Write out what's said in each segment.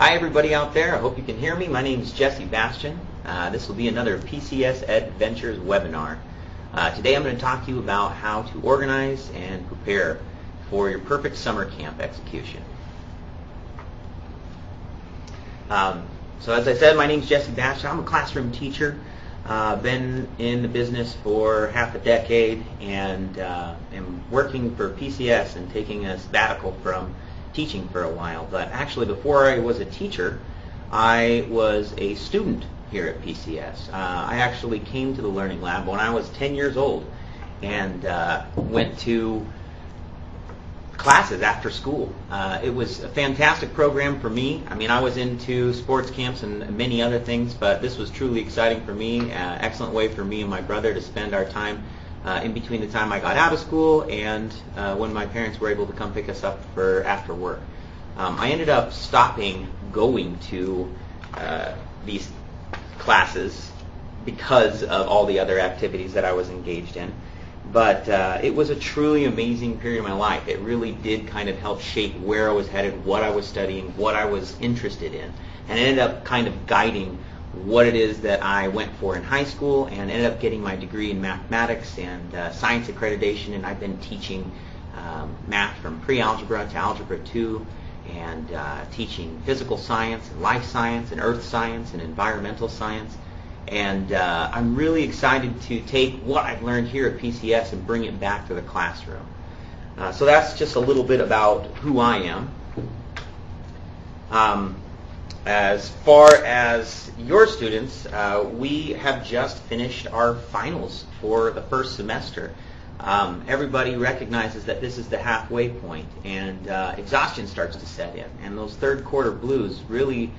Hi everybody out there, I hope you can hear me. My name is Jesse Bastian. This will be another PCS Adventures webinar. Today I'm going to talk to you about how to organize and prepare for your perfect summer camp execution. So as I said, my name is Jesse Bastian. I'm a classroom teacher. Been in the business for half a decade and am working for PCS and taking a sabbatical from teaching for a while. But actually before I was a teacher, I was a student here at PCS. I actually came to the Learning Lab when I was 10 years old and went to classes after school. It was a fantastic program for me. I mean, I was into sports camps and many other things, but this was truly exciting for me. Excellent way for me and my brother to spend our time in between the time I got out of school and when my parents were able to come pick us up for after work. I ended up stopping going to these classes because of all the other activities that I was engaged in. But it was a truly amazing period of my life. It really did kind of help shape where I was headed, what I was studying, what I was interested in. And it ended up kind of guiding what it is that I went for in high school, and ended up getting my degree in mathematics and science accreditation. And I've been teaching math from pre-algebra to algebra 2, and teaching physical science and life science and earth science and environmental science. And I'm really excited to take what I've learned here at PCS and bring it back to the classroom. So that's just a little bit about who I am. As far as your students, we have just finished our finals for the first semester. Everybody recognizes that this is the halfway point, and exhaustion starts to set in, and those third quarter blues really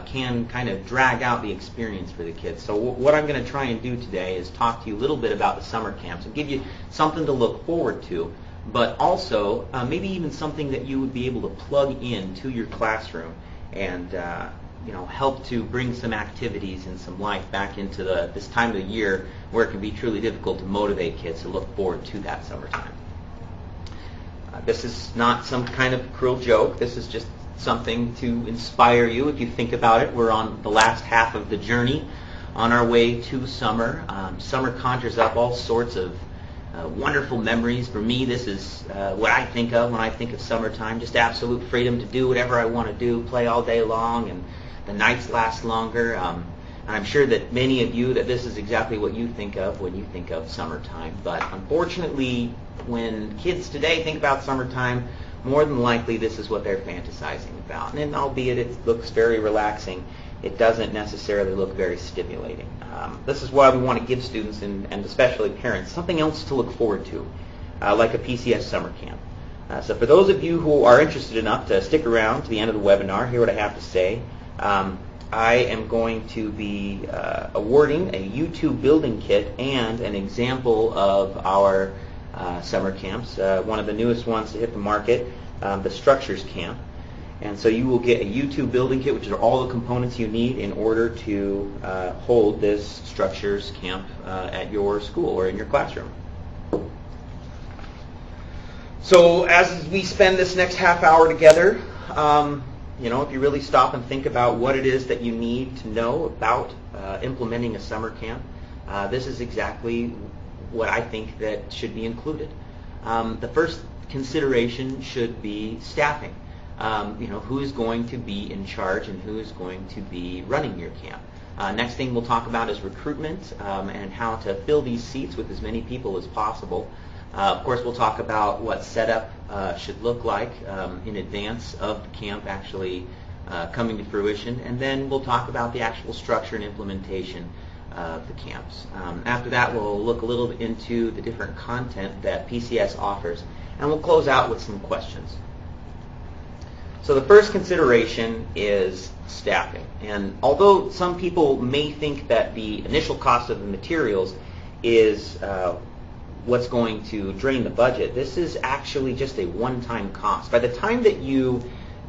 can kind of drag out the experience for the kids. So what I'm going to try and do today is talk to you a little bit about the summer camps and give you something to look forward to, but also maybe even something that you would be able to plug into your classroom and help to bring some activities and some life back into this time of the year where it can be truly difficult to motivate kids to look forward to that summertime. This is not some kind of cruel joke. This is just something to inspire you. If you think about it, we're on the last half of the journey on our way to summer. Summer conjures up all sorts of wonderful memories. For me, this is what I think of when I think of summertime, just absolute freedom to do whatever I want to do, play all day long, and the nights last longer. And I'm sure that many of you, that this is exactly what you think of when you think of summertime. But unfortunately, when kids today think about summertime, more than likely this is what they're fantasizing about. And albeit it looks very relaxing, it doesn't necessarily look very stimulating. This is why we want to give students and especially parents something else to look forward to, like a PCS summer camp. So for those of you who are interested enough to stick around to the end of the webinar, hear what I have to say. I am going to be awarding a YouTube building kit and an example of our summer camps, one of the newest ones to hit the market, the Structures Camp. And so you will get a YouTube building kit, which are all the components you need in order to hold this Structures Camp at your school or in your classroom. So as we spend this next half hour together, if you really stop and think about what it is that you need to know about implementing a summer camp, this is exactly what I think that should be included. The first consideration should be staffing. Who is going to be in charge and who is going to be running your camp. Next thing we'll talk about is recruitment and how to fill these seats with as many people as possible. Of course, we'll talk about what setup should look like in advance of the camp actually coming to fruition, and then we'll talk about the actual structure and implementation of the camps. After that, we'll look a little bit into the different content that PCS offers, and we'll close out with some questions. So the first consideration is staffing. And although some people may think that the initial cost of the materials is what's going to drain the budget, this is actually just a one-time cost. By the time that you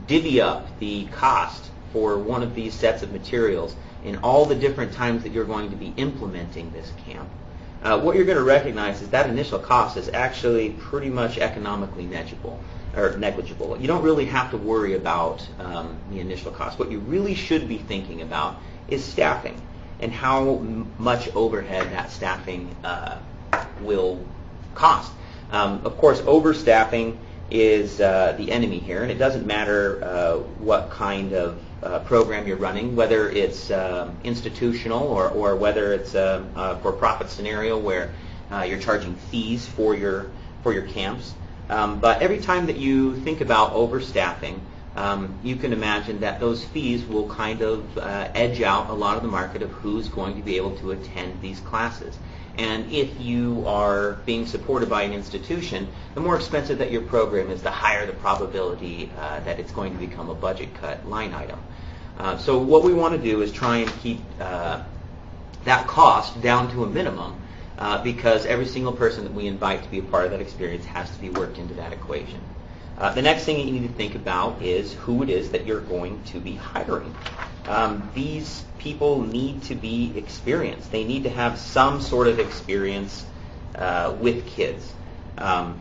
divvy up the cost for one of these sets of materials in all the different times that you're going to be implementing this camp, what you're going to recognize is that initial cost is actually pretty much economically negligible. You don't really have to worry about the initial cost. What you really should be thinking about is staffing and how much overhead that staffing will cost. Of course, overstaffing is the enemy here, and it doesn't matter what kind of program you're running, whether it's institutional or whether it's a for-profit scenario where you're charging fees for your camps. But every time that you think about overstaffing, you can imagine that those fees will kind of edge out a lot of the market of who's going to be able to attend these classes. And if you are being supported by an institution, the more expensive that your program is, the higher the probability that it's going to become a budget cut line item. So what we want to do is try and keep that cost down to a minimum because every single person that we invite to be a part of that experience has to be worked into that equation. The next thing you need to think about is who it is that you're going to be hiring. These people need to be experienced. They need to have some sort of experience with kids. I'm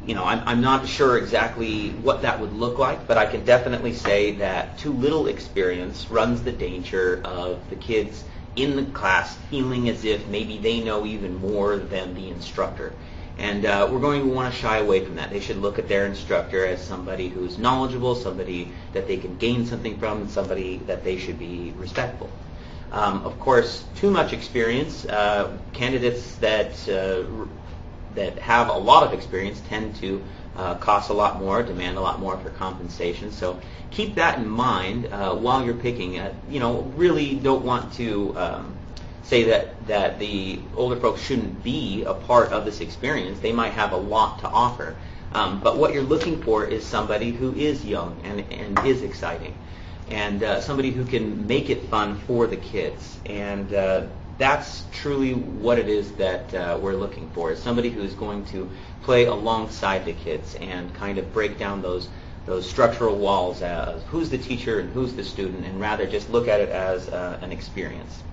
not sure exactly what that would look like, but I can definitely say that too little experience runs the danger of the kids in the class feeling as if maybe they know even more than the instructor. And we're going to want to shy away from that. They should look at their instructor as somebody who's knowledgeable, somebody that they can gain something from, and somebody that they should be respectful. Of course, too much experience, candidates that have a lot of experience tend to cost a lot more, demand a lot more for compensation. So keep that in mind while you're picking. Really don't want to say that the older folks shouldn't be a part of this experience. They might have a lot to offer. But what you're looking for is somebody who is young and is exciting, and somebody who can make it fun for the kids. And that's truly what it is that we're looking for, is somebody who's going to play alongside the kids and kind of break down those structural walls of who's the teacher and who's the student, and rather just look at it as an experience.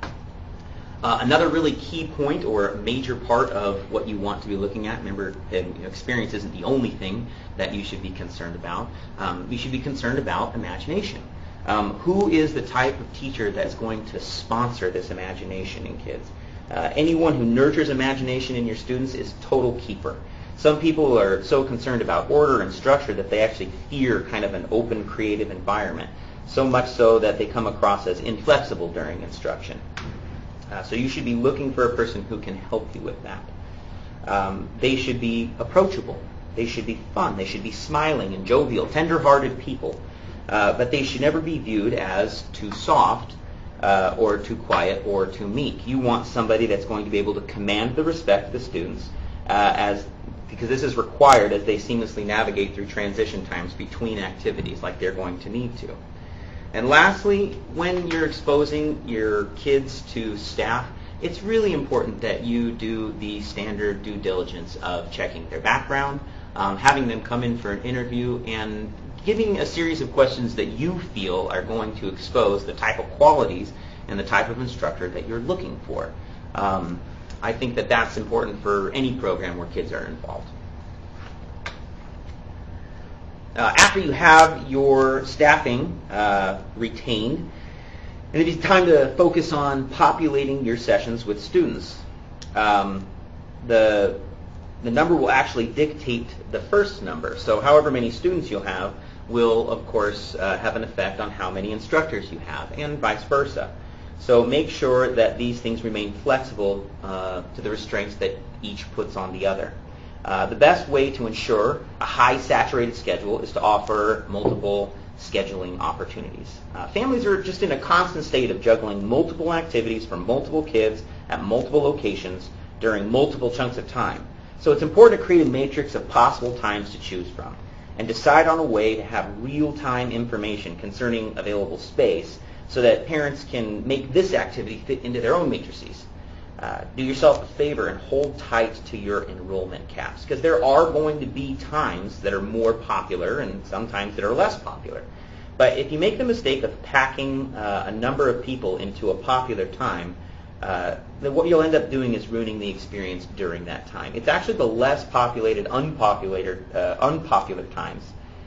Another really key point or major part of what you want to be looking at, remember, experience isn't the only thing that you should be concerned about. You should be concerned about imagination. Who is the type of teacher that's going to sponsor this imagination in kids? Anyone who nurtures imagination in your students is total keeper. Some people are so concerned about order and structure that they actually fear kind of an open, creative environment, so much so that they come across as inflexible during instruction. So you should be looking for a person who can help you with that. They should be approachable. They should be fun. They should be smiling and jovial, tender-hearted people. But they should never be viewed as too soft or too quiet or too meek. You want somebody that's going to be able to command the respect of the students because this is required as they seamlessly navigate through transition times between activities like they're going to need to. And lastly, when you're exposing your kids to staff, it's really important that you do the standard due diligence of checking their background, having them come in for an interview, and giving a series of questions that you feel are going to expose the type of qualities and the type of instructor that you're looking for. I think that that's important for any program where kids are involved. After you have your staffing retained, and it is time to focus on populating your sessions with students. The number will actually dictate the first number. So however many students you'll have will, of course, have an effect on how many instructors you have, and vice versa. So make sure that these things remain flexible to the restraints that each puts on the other. The best way to ensure a high saturated schedule is to offer multiple scheduling opportunities. Families are just in a constant state of juggling multiple activities for multiple kids at multiple locations during multiple chunks of time. So it's important to create a matrix of possible times to choose from and decide on a way to have real-time information concerning available space so that parents can make this activity fit into their own matrices. Do yourself a favor and hold tight to your enrollment caps, because there are going to be times that are more popular and sometimes that are less popular. But if you make the mistake of packing a number of people into a popular time, then what you'll end up doing is ruining the experience during that time. It's actually the less populated, unpopular times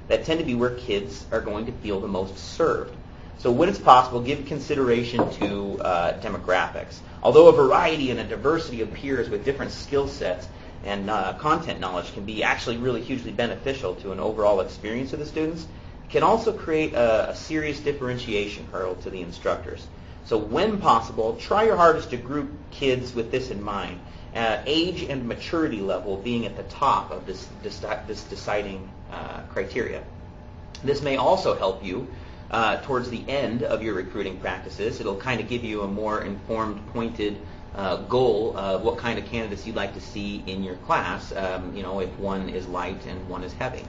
that tend to be where kids are going to feel the most served. So when it's possible, give consideration to demographics. Although a variety and a diversity of peers with different skill sets and content knowledge can be actually really hugely beneficial to an overall experience of the students, it can also create a serious differentiation hurdle to the instructors. So when possible, try your hardest to group kids with this in mind, age and maturity level being at the top of this deciding criteria. This may also help you towards the end of your recruiting practices. It'll kind of give you a more informed, pointed goal of what kind of candidates you'd like to see in your class, if one is light and one is heavy.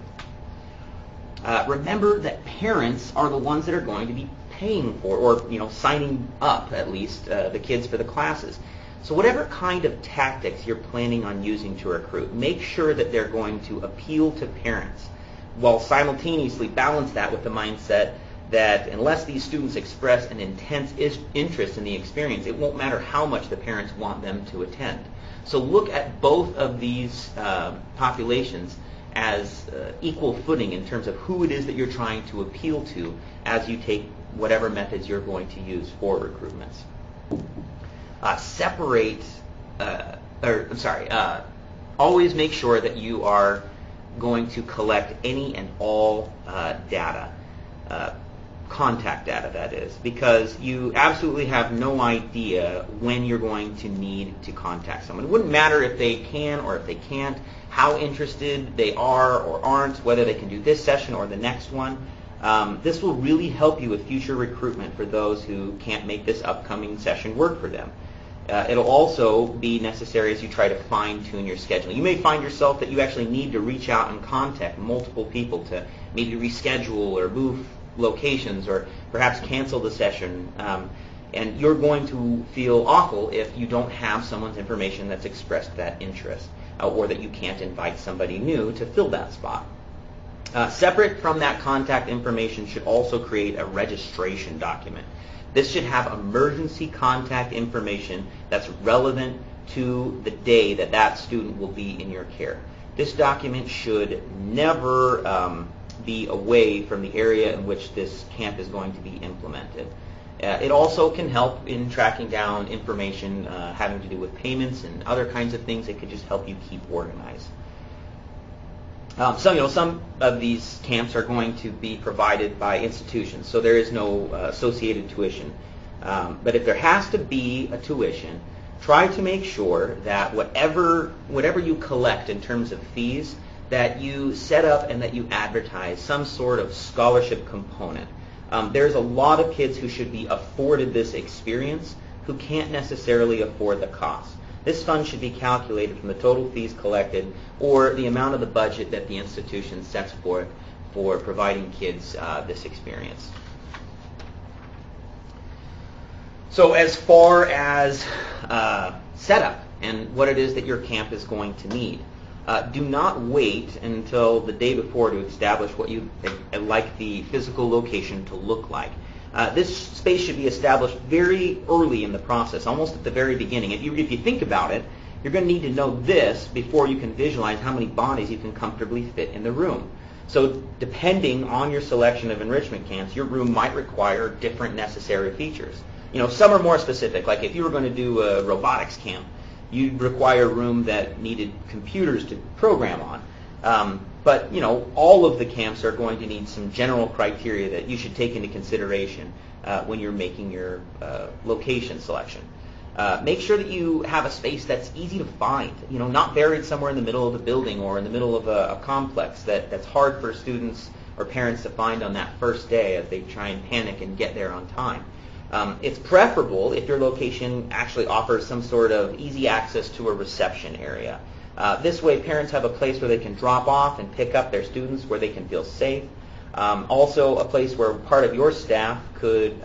Remember that parents are the ones that are going to be paying for, or signing up at least, the kids for the classes. So whatever kind of tactics you're planning on using to recruit, make sure that they're going to appeal to parents, while simultaneously balance that with the mindset that unless these students express an intense interest in the experience, it won't matter how much the parents want them to attend. So look at both of these populations as equal footing in terms of who it is that you're trying to appeal to as you take whatever methods you're going to use for recruitments. Always make sure that you are going to collect any and all data, contact data that is, because you absolutely have no idea when you're going to need to contact someone. It wouldn't matter if they can or if they can't, how interested they are or aren't, whether they can do this session or the next one. This will really help you with future recruitment for those who can't make this upcoming session work for them. It'll also be necessary as you try to fine-tune your scheduling. You may find yourself that you actually need to reach out and contact multiple people to maybe reschedule or move locations or perhaps cancel the session. And you're going to feel awful if you don't have someone's information that's expressed that interest, or that you can't invite somebody new to fill that spot. Separate from that contact information should also create a registration document. This should have emergency contact information that's relevant to the day that that student will be in your care. This document should never be away from the area in which this camp is going to be implemented. It also can help in tracking down information having to do with payments and other kinds of things. It could just help you keep organized. Some of these camps are going to be provided by institutions, so there is no associated tuition. But if there has to be a tuition, try to make sure that whatever you collect in terms of fees, that you set up and that you advertise some sort of scholarship component. There's a lot of kids who should be afforded this experience who can't necessarily afford the cost. This fund should be calculated from the total fees collected or the amount of the budget that the institution sets forth for providing kids this experience. So as far as setup and what it is that your camp is going to need, do not wait until the day before to establish what you like the physical location to look like. This space should be established very early in the process, almost at the very beginning. If you think about it, you're going to need to know this before you can visualize how many bodies you can comfortably fit in the room. So depending on your selection of enrichment camps, your room might require different necessary features. Some are more specific, like if you were going to do a robotics camp, you'd require a room that needed computers to program on. But all of the camps are going to need some general criteria that you should take into consideration when you're making your location selection. Make sure that you have a space that's easy to find, not buried somewhere in the middle of the building or in the middle of a complex that's hard for students or parents to find on that first day as they try and panic and get there on time. It's preferable if your location actually offers some sort of easy access to a reception area. This way parents have a place where they can drop off and pick up their students where they can feel safe. Also a place where part of your staff could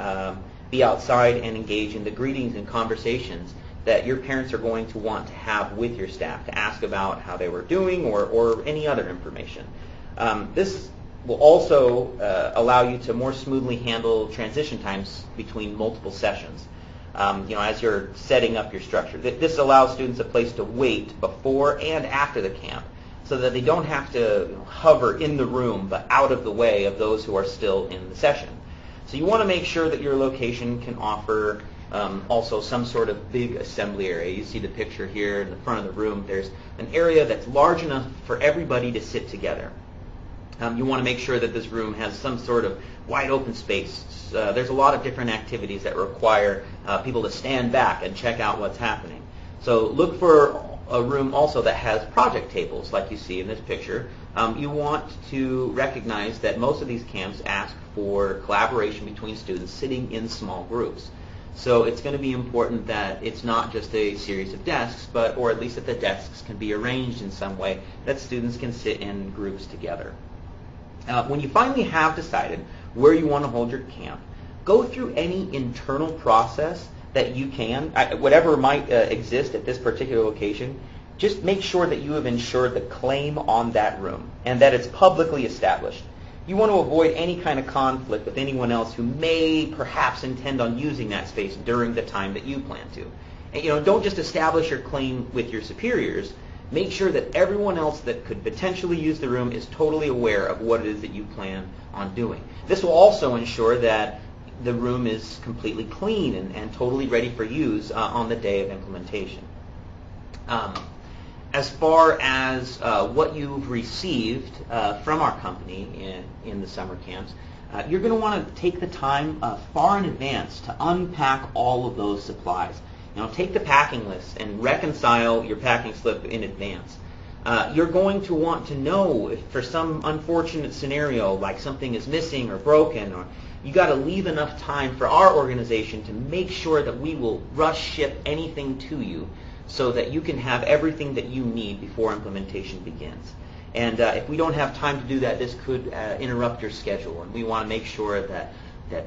be outside and engage in the greetings and conversations that your parents are going to want to have with your staff to ask about how they were doing or any other information. This will also allow you to more smoothly handle transition times between multiple sessions. as you're setting up your structure. This allows students a place to wait before and after the camp so that they don't have to hover in the room but out of the way of those who are still in the session. So you want to make sure that your location can offer also some sort of big assembly area. You see the picture here in the front of the room. There's an area that's large enough for everybody to sit together. You want to make sure that this room has some sort of wide open space. There's a lot of different activities that require people to stand back and check out what's happening. So look for a room also that has project tables like you see in this picture. You want to recognize that most of these camps ask for collaboration between students sitting in small groups. So it's going to be important that it's not just a series of desks, or at least that the desks can be arranged in some way that students can sit in groups together. When you finally have decided where you want to hold your camp, go through any internal process that you can, whatever might exist at this particular location. Just make sure that you have ensured the claim on that room and that it's publicly established. You want to avoid any kind of conflict with anyone else who may perhaps intend on using that space during the time that you plan to. And, don't just establish your claim with your superiors. Make sure that everyone else that could potentially use the room is totally aware of what it is that you plan on doing. This will also ensure that the room is completely clean and totally ready for use on the day of implementation. As far as what you've received from our company in the summer camps, you're going to want to take the time far in advance to unpack all of those supplies. Take the packing list and reconcile your packing slip in advance. You're going to want to know if for some unfortunate scenario, like something is missing or broken, or you got to leave enough time for our organization to make sure that we will rush ship anything to you so that you can have everything that you need before implementation begins. And if we don't have time to do that, this could interrupt your schedule, and we want to make sure that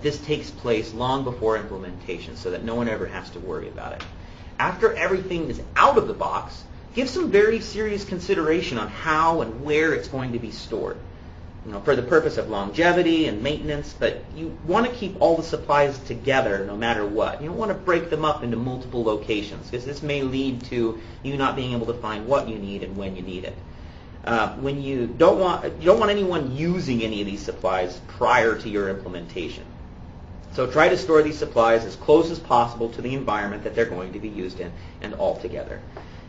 this takes place long before implementation so that no one ever has to worry about it. After everything is out of the box, give some very serious consideration on how and where it's going to be stored. For the purpose of longevity and maintenance, but you want to keep all the supplies together no matter what. You don't want to break them up into multiple locations because this may lead to you not being able to find what you need and when you need it. When you don't want anyone using any of these supplies prior to your implementation. So try to store these supplies as close as possible to the environment that they're going to be used in and all together.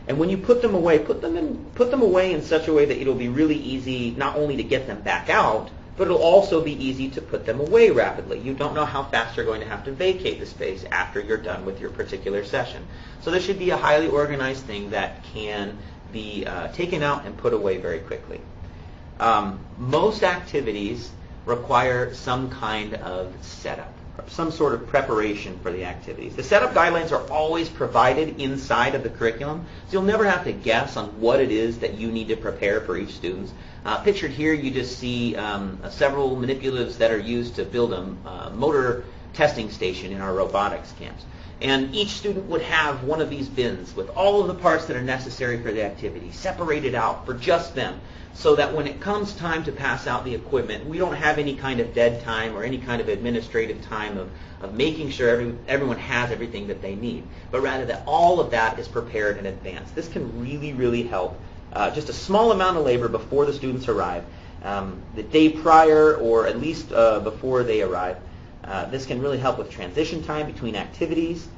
And when you put them away, put them away in such a way that it'll be really easy not only to get them back out, but it'll also be easy to put them away rapidly. You don't know how fast you're going to have to vacate the space after you're done with your particular session. So this should be a highly organized thing that can be taken out and put away very quickly. Most activities require some kind of setup, some sort of preparation for the activities. The setup guidelines are always provided inside of the curriculum, so you'll never have to guess on what it is that you need to prepare for each student. Pictured here, you just see several manipulatives that are used to build a motor testing station in our robotics camps. And each student would have one of these bins with all of the parts that are necessary for the activity, separated out for just them, so that when it comes time to pass out the equipment, we don't have any kind of dead time or any kind of administrative time of making sure everyone has everything that they need, but rather that all of that is prepared in advance. This can really, really help. Just a small amount of labor before the students arrive, the day prior or at least before they arrive. This can really help with transition time between activities.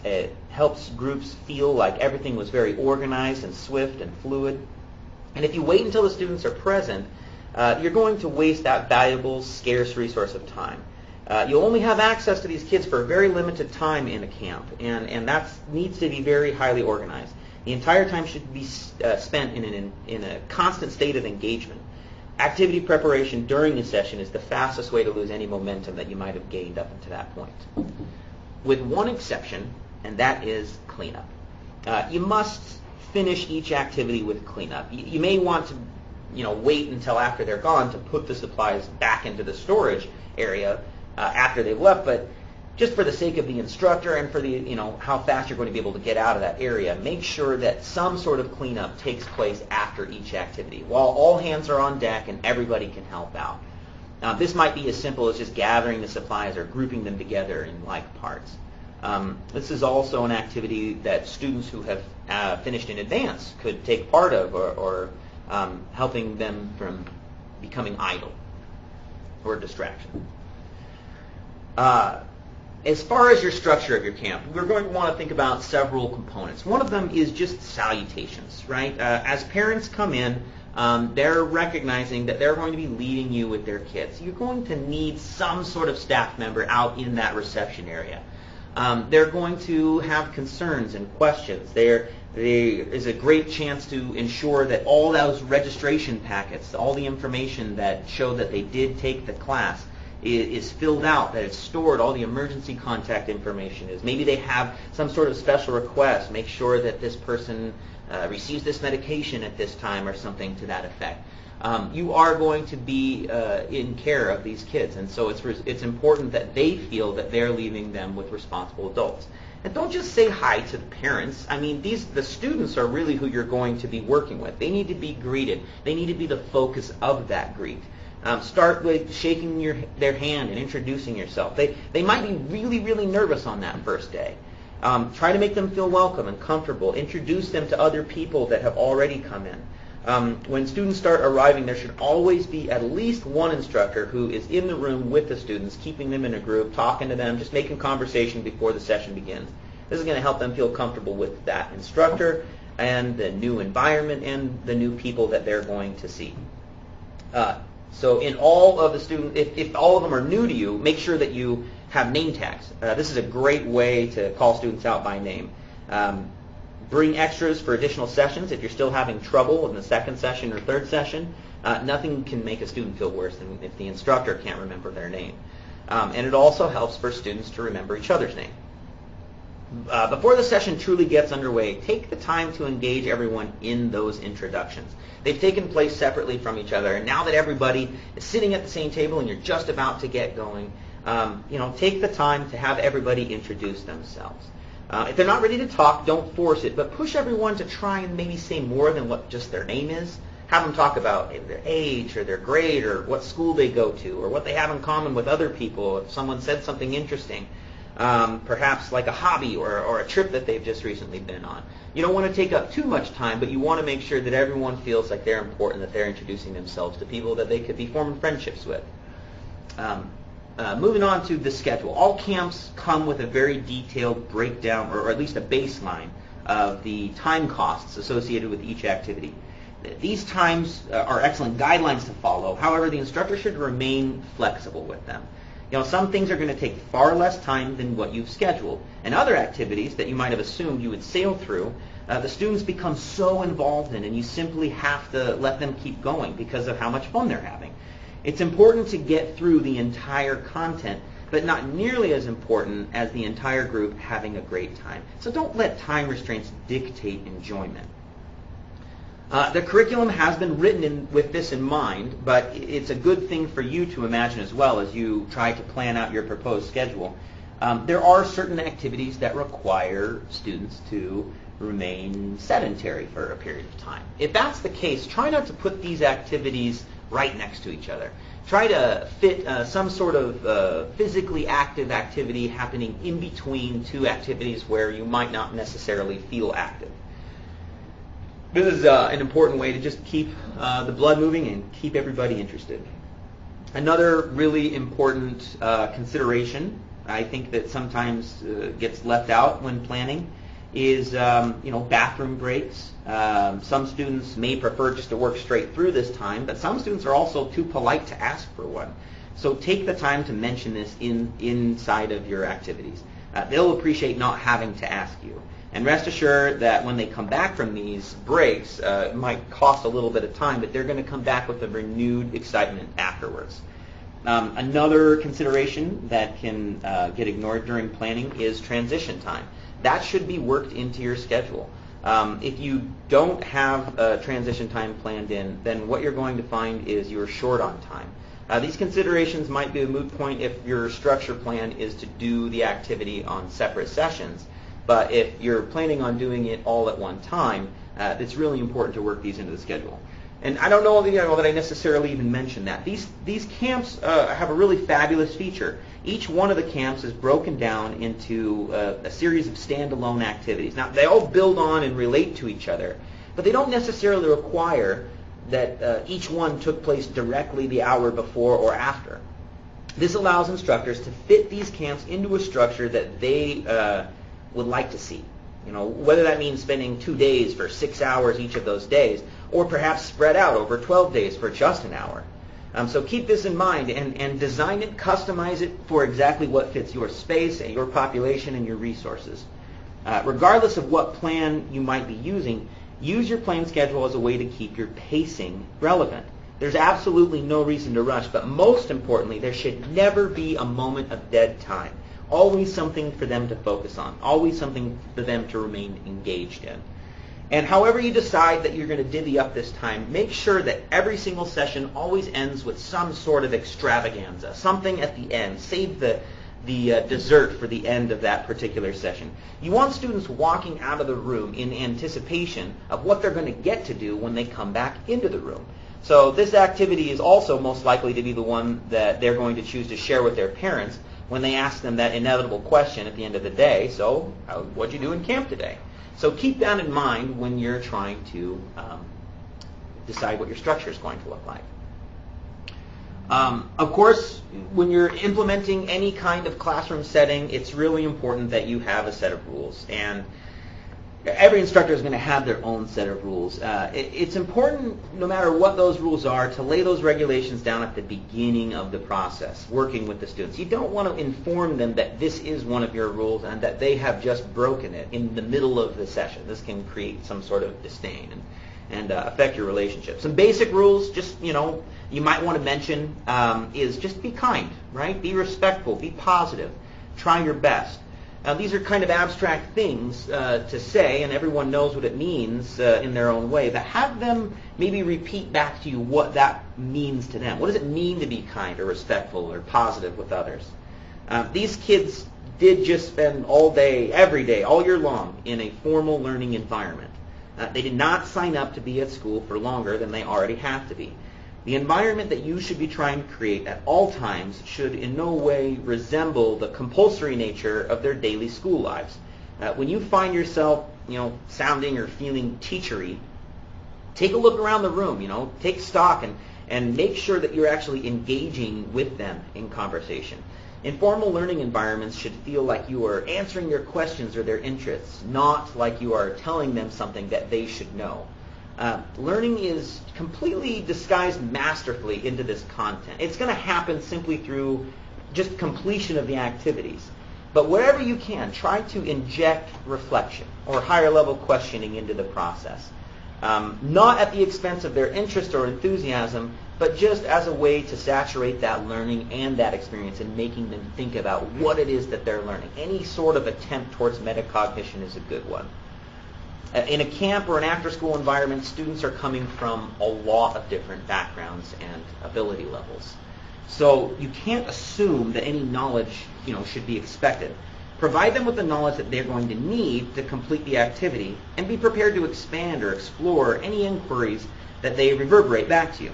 It helps groups feel like everything was very organized and swift and fluid. And if you wait until the students are present, you're going to waste that valuable, scarce resource of time. You'll only have access to these kids for a very limited time in a camp, and that needs to be very highly organized. The entire time should be spent in a constant state of engagement. Activity preparation during the session is the fastest way to lose any momentum that you might have gained up until that point. With one exception, and that is cleanup. You must finish each activity with cleanup. You may want to wait until after they're gone to put the supplies back into the storage area after they've left, but just for the sake of the instructor and for the how fast you're going to be able to get out of that area, make sure that some sort of cleanup takes place after each activity while all hands are on deck and everybody can help out. This might be as simple as just gathering the supplies or grouping them together in like parts. This is also an activity that students who have finished in advance could take part of, or helping them from becoming idle or distraction. As far as your structure of your camp, we're going to want to think about several components. One of them is just salutations, right? As parents come in, they're recognizing that they're going to be leading you with their kids. You're going to need some sort of staff member out in that reception area. They're going to have concerns and questions. There is a great chance to ensure that all those registration packets, all the information that show that they did take the class, is filled out, that it's stored, all the emergency contact information is. Maybe they have some sort of special request. Make sure that this person receives this medication at this time or something to that effect. You are going to be in care of these kids, and so it's important that they feel that they're leaving them with responsible adults. And don't just say hi to the parents. I mean, the students are really who you're going to be working with. They need to be greeted. They need to be the focus of that greet. Start with shaking their hand and introducing yourself. They might be really, really nervous on that first day. Try to make them feel welcome and comfortable. Introduce them to other people that have already come in. When students start arriving, there should always be at least one instructor who is in the room with the students, keeping them in a group, talking to them, just making conversation before the session begins. This is going to help them feel comfortable with that instructor and the new environment and the new people that they're going to see. So in all of the students, if all of them are new to you, make sure that you have name tags. This is a great way to call students out by name. Bring extras for additional sessions if you're still having trouble in the second session or third session. Nothing can make a student feel worse than if the instructor can't remember their name. And it also helps for students to remember each other's name. Before the session truly gets underway, take the time to engage everyone in those introductions. They've taken place separately from each other, and now that everybody is sitting at the same table and you're just about to get going, take the time to have everybody introduce themselves. If they're not ready to talk, don't force it, but push everyone to try and maybe say more than what just their name is. Have them talk about maybe their age or their grade or what school they go to or what they have in common with other people. If someone said something interesting, perhaps like a hobby or a trip that they've just recently been on. You don't want to take up too much time, but you want to make sure that everyone feels like they're important, that they're introducing themselves to people that they could be forming friendships with. Moving on to the schedule. All camps come with a very detailed breakdown, or at least a baseline, of the time costs associated with each activity. These times are excellent guidelines to follow. However, the instructor should remain flexible with them. Some things are going to take far less time than what you've scheduled. And other activities that you might have assumed you would sail through, the students become so involved in, and you simply have to let them keep going because of how much fun they're having. It's important to get through the entire content, but not nearly as important as the entire group having a great time. So don't let time restraints dictate enjoyment. The curriculum has been written with this in mind, but it's a good thing for you to imagine as well as you try to plan out your proposed schedule. There are certain activities that require students to remain sedentary for a period of time. If that's the case, try not to put these activities right next to each other. Try to fit some sort of physically active activity happening in between two activities where you might not necessarily feel active. This is an important way to just keep the blood moving and keep everybody interested. Another really important consideration, I think that sometimes gets left out when planning, is bathroom breaks. Some students may prefer just to work straight through this time, but some students are also too polite to ask for one. So take the time to mention this inside of your activities. They'll appreciate not having to ask you. And rest assured that when they come back from these breaks, it might cost a little bit of time, but they're going to come back with a renewed excitement afterwards. Another consideration that can get ignored during planning is transition time. That should be worked into your schedule. If you don't have transition time planned in, then what you're going to find is you're short on time. These considerations might be a moot point if your structure plan is to do the activity on separate sessions. But if you're planning on doing it all at one time, it's really important to work these into the schedule. And I don't know, that I necessarily even mentioned that. These camps have a really fabulous feature. Each one of the camps is broken down into a series of standalone activities. Now, they all build on and relate to each other, but they don't necessarily require that each one took place directly the hour before or after. This allows instructors to fit these camps into a structure that they would like to see. Whether that means spending 2 days for 6 hours each of those days, or perhaps spread out over 12 days for just an hour. So keep this in mind and design it, customize it for exactly what fits your space and your population and your resources. Regardless of what plan you might be using, use your plan schedule as a way to keep your pacing relevant. There's absolutely no reason to rush, but most importantly, there should never be a moment of dead time. Always something for them to focus on. Always something for them to remain engaged in. And however you decide that you're going to divvy up this time, make sure that every single session always ends with some sort of extravaganza, something at the end. Save the dessert for the end of that particular session. You want students walking out of the room in anticipation of what they're going to get to do when they come back into the room. So this activity is also most likely to be the one that they're going to choose to share with their parents when they ask them that inevitable question at the end of the day, so what'd you do in camp today? So keep that in mind when you're trying to decide what your structure is going to look like. Of course, when you're implementing any kind of classroom setting, it's really important that you have a set of rules. And every instructor is going to have their own set of rules. It's important, no matter what those rules are, to lay those regulations down at the beginning of the process, working with the students. You don't want to inform them that this is one of your rules and that they have just broken it in the middle of the session. This can create some sort of disdain and affect your relationship. Some basic rules, just, you might want to mention is just be kind, right? Be respectful, be positive, try your best. Now, these are kind of abstract things to say, and everyone knows what it means in their own way, but have them maybe repeat back to you what that means to them. What does it mean to be kind or respectful or positive with others? These kids did just spend all day, every day, all year long in a formal learning environment. They did not sign up to be at school for longer than they already have to be. The environment that you should be trying to create at all times should in no way resemble the compulsory nature of their daily school lives. When you find yourself, sounding or feeling teachery, take a look around the room, take stock and make sure that you're actually engaging with them in conversation. Informal learning environments should feel like you are answering their questions or their interests, not like you are telling them something that they should know. Learning is completely disguised masterfully into this content. It's going to happen simply through just completion of the activities. But wherever you can, try to inject reflection or higher level questioning into the process. Not at the expense of their interest or enthusiasm, but just as a way to saturate that learning and that experience and making them think about what it is that they're learning. Any sort of attempt towards metacognition is a good one. In a camp or an after-school environment, students are coming from a lot of different backgrounds and ability levels. So you can't assume that any knowledge, should be expected. Provide them with the knowledge that they're going to need to complete the activity and be prepared to expand or explore any inquiries that they reverberate back to you.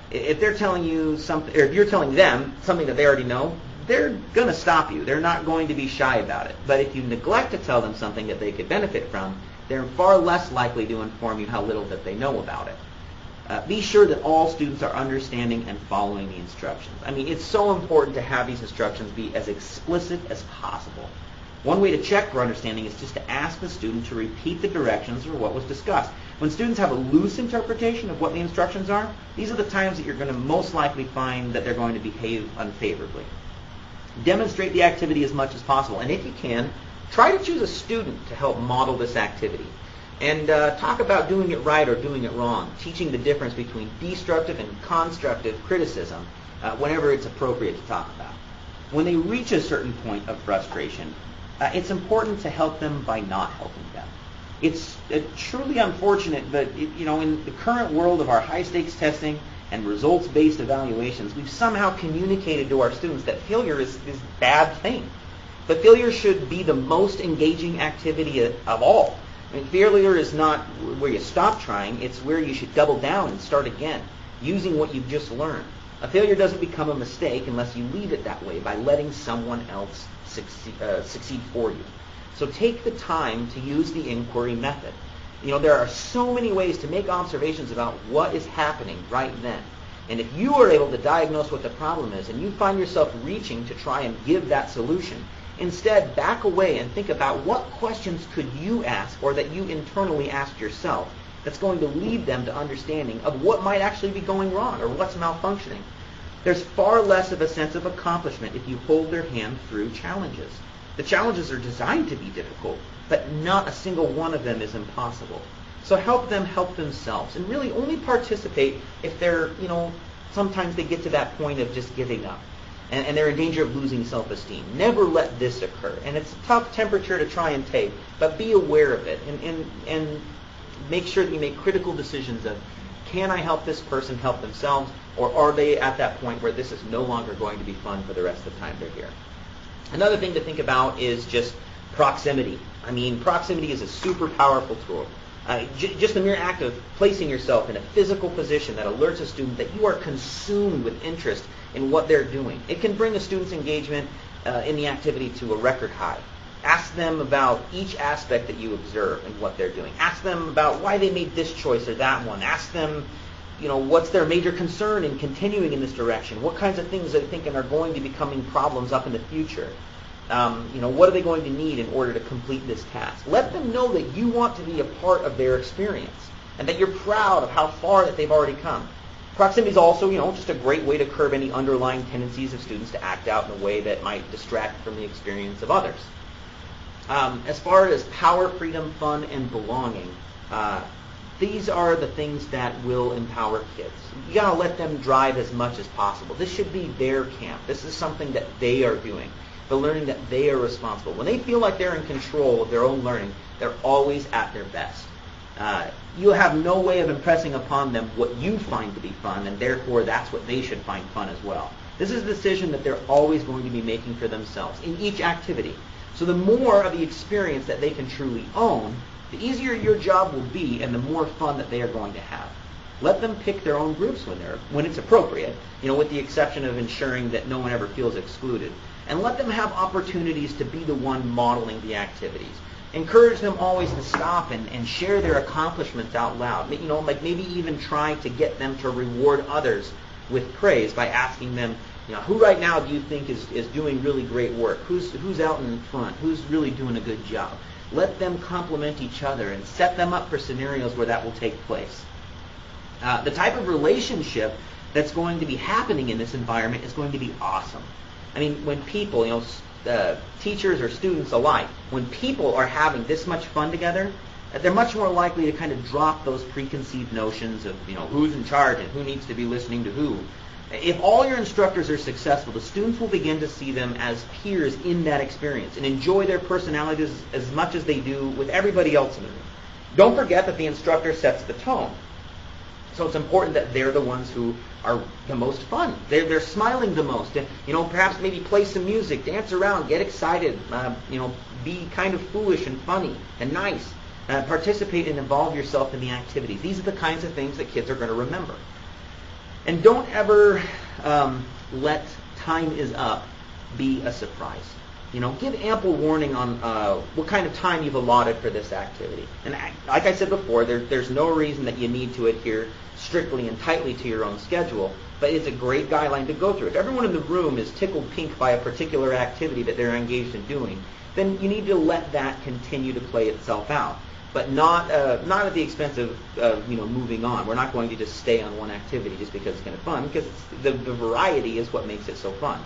If they're telling you something, or if you're telling them something that they already know, they're going to stop you. They're not going to be shy about it. But if you neglect to tell them something that they could benefit from, they're far less likely to inform you how little that they know about it. Be sure that all students are understanding and following the instructions. It's so important to have these instructions be as explicit as possible. One way to check for understanding is just to ask the student to repeat the directions or what was discussed. When students have a loose interpretation of what the instructions are, these are the times that you're going to most likely find that they're going to behave unfavorably. Demonstrate the activity as much as possible, and if you can, try to choose a student to help model this activity. And talk about doing it right or doing it wrong, teaching the difference between destructive and constructive criticism whenever it's appropriate to talk about. When they reach a certain point of frustration, it's important to help them by not helping them. It's truly unfortunate, but in the current world of our high-stakes testing and results-based evaluations, we've somehow communicated to our students that failure is this bad thing. But failure should be the most engaging activity of all. I mean, failure is not where you stop trying. It's where you should double down and start again, using what you've just learned. A failure doesn't become a mistake unless you leave it that way by letting someone else succeed for you. So take the time to use the inquiry method. There are so many ways to make observations about what is happening right then. And if you are able to diagnose what the problem is and you find yourself reaching to try and give that solution, instead back away and think about what questions could you ask or that you internally asked yourself that's going to lead them to understanding of what might actually be going wrong or what's malfunctioning. There's far less of a sense of accomplishment if you hold their hand through challenges. The challenges are designed to be difficult, but not a single one of them is impossible. So help them help themselves, and really only participate if they're, sometimes they get to that point of just giving up, and they're in danger of losing self-esteem. Never let this occur. And it's a tough temperature to try and take, but be aware of it, and make sure that you make critical decisions of, can I help this person help themselves, or are they at that point where this is no longer going to be fun for the rest of the time they're here? Another thing to think about is just proximity. Proximity is a super powerful tool. Just the mere act of placing yourself in a physical position that alerts a student that you are consumed with interest in what they're doing. It can bring a student's engagement in the activity to a record high. Ask them about each aspect that you observe and what they're doing. Ask them about why they made this choice or that one. Ask them, what's their major concern in continuing in this direction? What kinds of things are they thinking are going to be becoming problems up in the future? What are they going to need in order to complete this task? Let them know that you want to be a part of their experience and that you're proud of how far that they've already come. Proximity is also, just a great way to curb any underlying tendencies of students to act out in a way that might distract from the experience of others. As far as power, freedom, fun, and belonging, these are the things that will empower kids. You got to let them drive as much as possible. This should be their camp. This is something that they are doing. The learning that they are responsible. When they feel like they're in control of their own learning, they're always at their best. You have no way of impressing upon them what you find to be fun, and therefore that's what they should find fun as well. This is a decision that they're always going to be making for themselves in each activity. So the more of the experience that they can truly own, the easier your job will be and the more fun that they are going to have. Let them pick their own groups when it's appropriate, with the exception of ensuring that no one ever feels excluded. And let them have opportunities to be the one modeling the activities. Encourage them always to stop and share their accomplishments out loud. Maybe even try to get them to reward others with praise by asking them, who right now do you think is doing really great work? Who's out in front? Who's really doing a good job? Let them compliment each other and set them up for scenarios where that will take place. The type of relationship that's going to be happening in this environment is going to be awesome. When people, teachers or students alike, when people are having this much fun together, they're much more likely to kind of drop those preconceived notions of, who's in charge and who needs to be listening to who. If all your instructors are successful, the students will begin to see them as peers in that experience and enjoy their personalities as much as they do with everybody else in the room. Don't forget that the instructor sets the tone. So it's important that they're the ones who are the most fun. They're smiling the most. Perhaps maybe play some music, dance around, get excited, be kind of foolish and funny and nice. Participate and involve yourself in the activities. These are the kinds of things that kids are going to remember. And don't ever let time is up be a surprise. Give ample warning on what kind of time you've allotted for this activity. And like I said before, there's no reason that you need to adhere strictly and tightly to your own schedule, but it's a great guideline to go through. If everyone in the room is tickled pink by a particular activity that they're engaged in doing, then you need to let that continue to play itself out. But not at the expense of moving on. We're not going to just stay on one activity just because it's kind of fun, because the variety is what makes it so fun.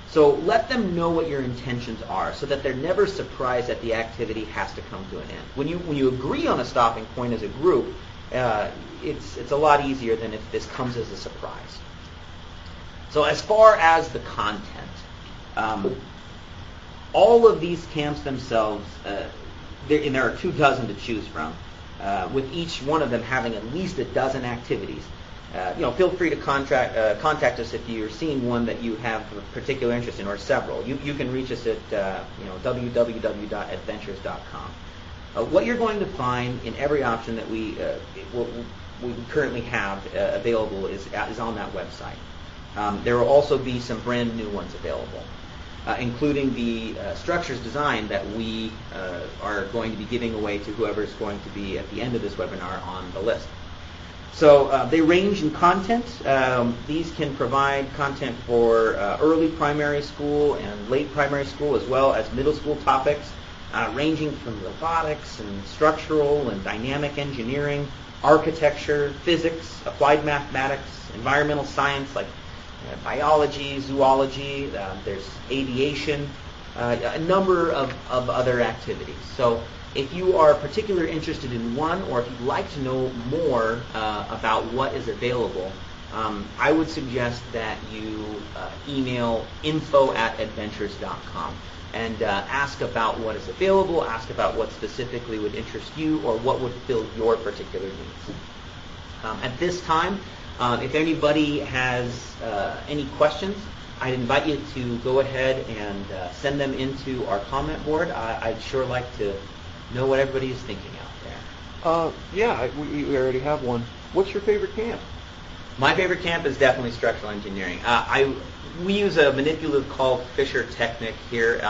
So let them know what your intentions are so that they're never surprised that the activity has to come to an end. When you agree on a stopping point as a group, it's a lot easier than if this comes as a surprise. So as far as the content, all of these camps themselves, there are 24 to choose from, with each one of them having at least a dozen activities. Feel free to contact us if you're seeing one that you have a particular interest in, or several. You can reach us at www.adventures.com. What you're going to find in every option that we currently have available is on that website. There will also be some brand new ones available, including the structures design that we are going to be giving away to whoever is going to be at the end of this webinar on the list. So they range in content. These can provide content for early primary school and late primary school, as well as middle school topics, ranging from robotics and structural and dynamic engineering, architecture, physics, applied mathematics, environmental science like biology, zoology, there's aviation, a number of other activities. So if you are particularly interested in one, or if you'd like to know more about what is available, I would suggest that you email info@adventures.com and ask about what is available, ask about what specifically would interest you, or what would fill your particular needs. At this time, if anybody has any questions, I'd invite you to go ahead and send them into our comment board. I'd sure like to know what everybody is thinking out there. Yeah, we already have one. What's your favorite camp? My favorite camp is definitely structural engineering. We use a manipulative called Fisher Technic here.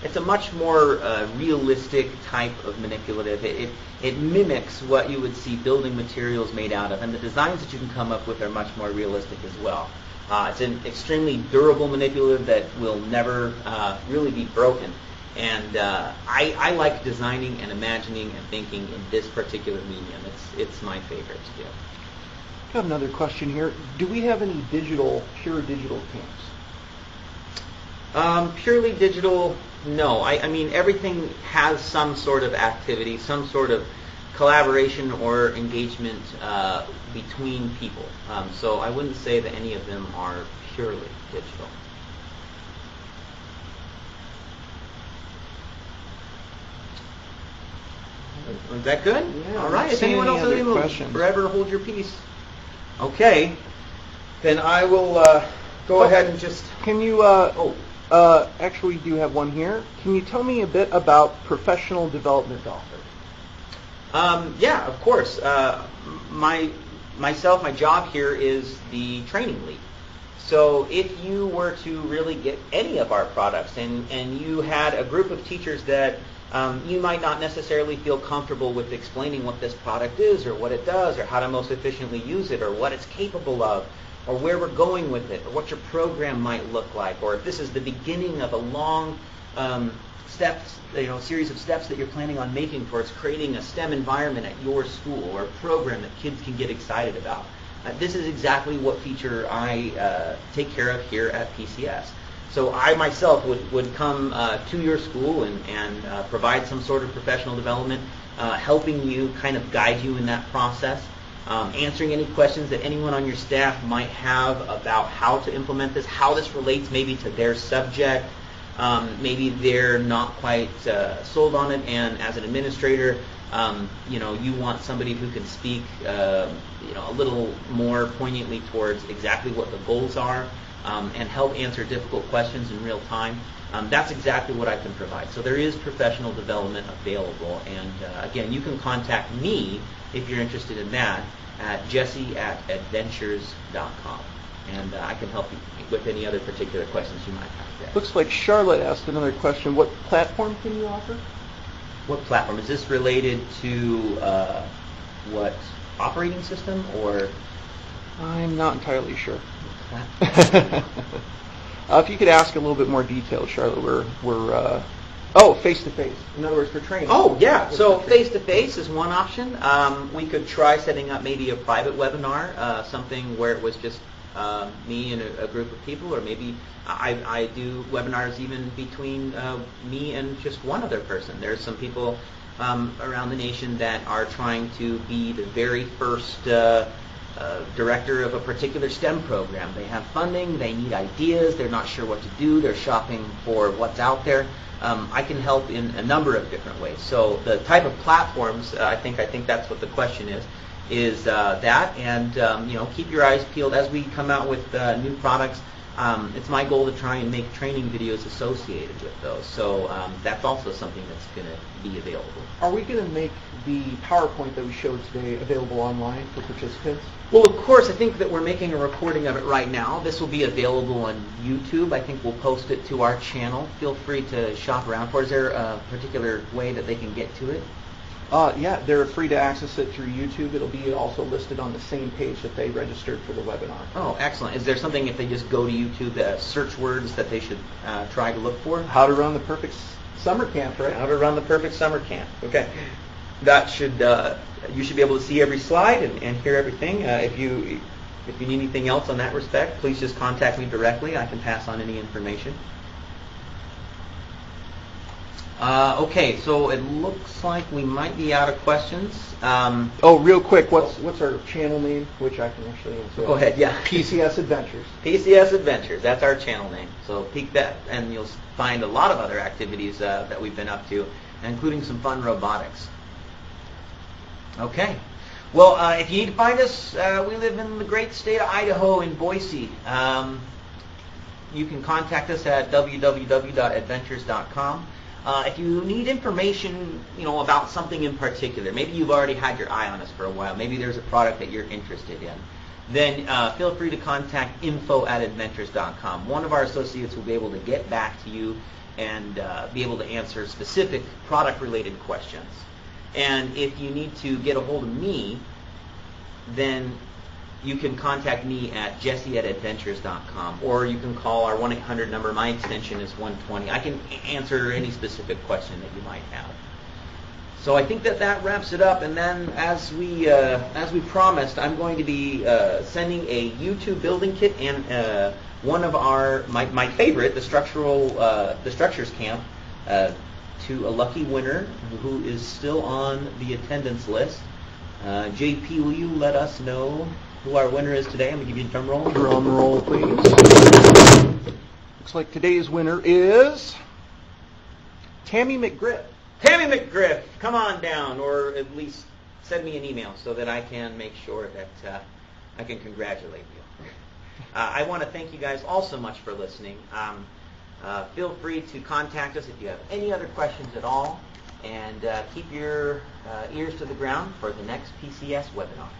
It's a much more realistic type of manipulative. It mimics what you would see building materials made out of, and the designs that you can come up with are much more realistic as well. It's an extremely durable manipulative that will never really be broken. And I like designing and imagining and thinking in this particular medium. It's my favorite to do. I have another question here. Do we have any pure digital camps? Purely digital, no. I mean, everything has some sort of activity, some sort of collaboration or engagement between people. So I wouldn't say that any of them are purely digital. Is that good? Yeah, all right. If anyone else has any questions, forever hold your peace. Okay. Then I will go ahead and just. Can you? Actually, we do have one here. Can you tell me a bit about professional development offer? Yeah, of course. My job here is the training lead. So if you were to really get any of our products and you had a group of teachers that you might not necessarily feel comfortable with explaining what this product is or what it does or how to most efficiently use it or what it's capable of or where we're going with it or what your program might look like, or if this is the beginning of a long series of steps that you're planning on making towards creating a STEM environment at your school or a program that kids can get excited about. This is exactly what feature I take care of here at PCS. So I myself would come to your school and provide some sort of professional development, helping you, kind of guide you in that process, answering any questions that anyone on your staff might have about how to implement this, how this relates maybe to their subject. Maybe they're not quite sold on it, and as an administrator, you want somebody who can speak a little more poignantly towards exactly what the goals are. And help answer difficult questions in real time. That's exactly what I can provide. So there is professional development available. And again, you can contact me if you're interested in that at jesse@adventures.com. And I can help you with any other particular questions you might have there. Looks like Charlotte asked another question. What platform can you offer? What platform? Is this related to what operating system or? I'm not entirely sure. If you could ask a little bit more detail, Charlotte, we're face-to-face. In other words, for training. Oh, yeah. So face-to-face is one option. We could try setting up maybe a private webinar, something where it was just me and a group of people, or maybe I do webinars even between me and just one other person. There's some people around the nation that are trying to be the very first director of a particular STEM program. They have funding, they need ideas, they're not sure what to do, they're shopping for what's out there. I can help in a number of different ways. So the type of platforms, I think that's what the question is that, and keep your eyes peeled as we come out with new products. It's my goal to try and make training videos associated with those. So that's also something that's going to be available. Are we going to make the PowerPoint that we showed today available online for participants? Well, of course, I think that we're making a recording of it right now. This will be available on YouTube. I think we'll post it to our channel. Feel free to shop around for it. Is there a particular way that they can get to it? Yeah, they're free to access it through YouTube. It'll be also listed on the same page that they registered for the webinar. Oh, excellent. Is there something, if they just go to YouTube, search words that they should try to look for? How to run the perfect summer camp, right? How to run the perfect summer camp. Okay. That should, you should be able to see every slide and hear everything. If you need anything else on that respect, please just contact me directly. I can pass on any information. Okay, so it looks like we might be out of questions. Oh, real quick, what's our channel name, which I can actually answer? Go ahead, yeah. PCS Adventures. PCS Adventures, that's our channel name. So peek that, and you'll find a lot of other activities that we've been up to, including some fun robotics. Okay. Well, if you need to find us, we live in the great state of Idaho in Boise. You can contact us at www.adventures.com. If you need information, about something in particular, maybe you've already had your eye on us for a while, maybe there's a product that you're interested in, then feel free to contact info@adventures.com. One of our associates will be able to get back to you and be able to answer specific product-related questions. And if you need to get a hold of me, then you can contact me at jesse@adventures.com, or you can call our 1-800 number. My extension is 120. I can answer any specific question that you might have. So I think that wraps it up. And then, as we promised, I'm going to be sending a YouTube building kit and one of my favorite, the Structures Camp, to a lucky winner who is still on the attendance list. JP, will you let us know who our winner is today? I'm going to give you a drum roll. Drum roll, please. Looks like today's winner is Tammy McGriff. Tammy McGriff, come on down, or at least send me an email so that I can make sure that I can congratulate you. I want to thank you guys all so much for listening. Feel free to contact us if you have any other questions at all, and keep your ears to the ground for the next PCS webinar.